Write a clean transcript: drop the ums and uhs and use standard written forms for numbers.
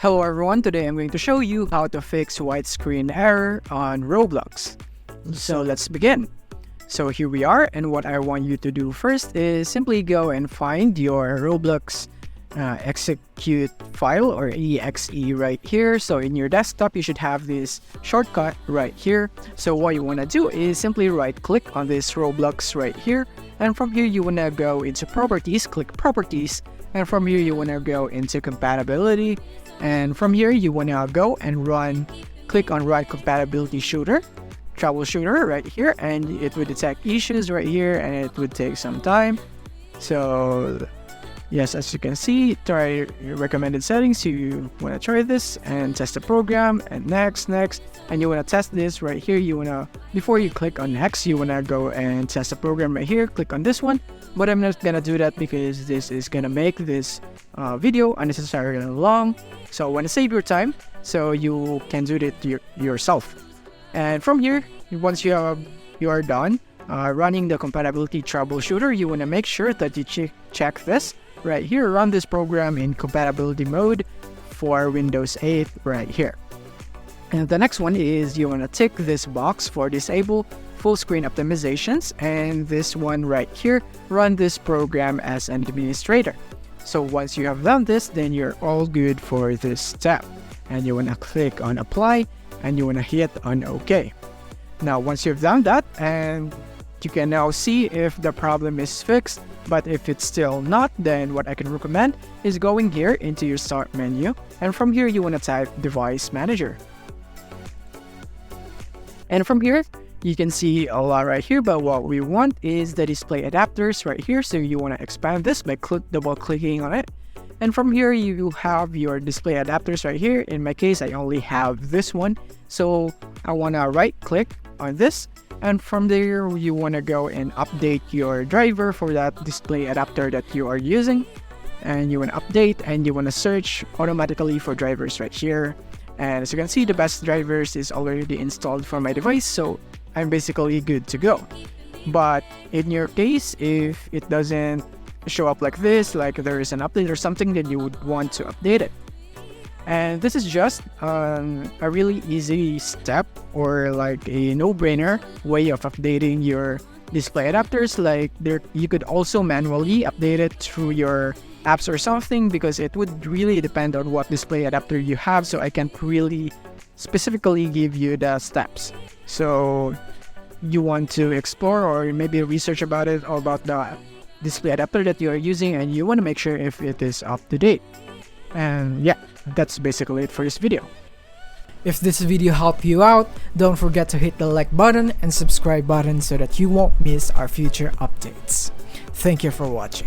Hello everyone, today I'm going to show you how to fix white screen error on Roblox. So let's begin. So here we are, and what I want you to do first is simply go and find your Roblox execute file or exe right here. So in your desktop you should have this shortcut right here. So what you want to do is simply right click on this Roblox right here, and from here you want to go into properties, click properties, and from here you want to go into compatibility, and from here you want to go and click on run compatibility troubleshooter right here, and it would detect issues right here, and it would take some time. So yes, as you can see, try your recommended settings. You want to try this and test the program, and next, and you want to test this right here. Before you click on next, you want to go and test the program right here. Click on this one, but I'm not gonna do that because this is gonna make this video unnecessarily long. So I want to save your time so you can do it yourself. And from here, once you are done running the compatibility troubleshooter, you want to make sure that you check this right here, run this program in compatibility mode for Windows 8 right here. And the next one is you want to tick this box for disable full screen optimizations, and this one right here, run this program as an administrator. So once you have done this, then you're all good for this step, and you want to click on apply, and you want to hit on OK. Now once you've done that, and you can now see if the problem is fixed, but if it's still not, then what I can recommend is going here into your start menu, and from here you want to type device manager. And from here you can see a lot right here, but what we want is the display adapters right here. So you want to expand this by double clicking on it, and from here you have your display adapters right here. In my case, I only have this one, so I want to right click on this, and from there you want to go and update your driver for that display adapter that you are using, and you want to update, and you want to search automatically for drivers right here. And as you can see, the best drivers is already installed for my device, so I'm basically good to go. But in your case, if it doesn't show up like this, like there is an update or something, then you would want to update it. And this is just a really easy step, or like a no-brainer way of updating your display adapters. Like you could also manually update it through your apps or something, because it would really depend on what display adapter you have, so I can't really specifically give you the steps. So you want to explore or maybe research about it, or about the display adapter that you are using, and you want to make sure if it is up to date. And yeah, that's basically it for this video. If this video helped you out, don't forget to hit the like button and subscribe button so that you won't miss our future updates. Thank you for watching.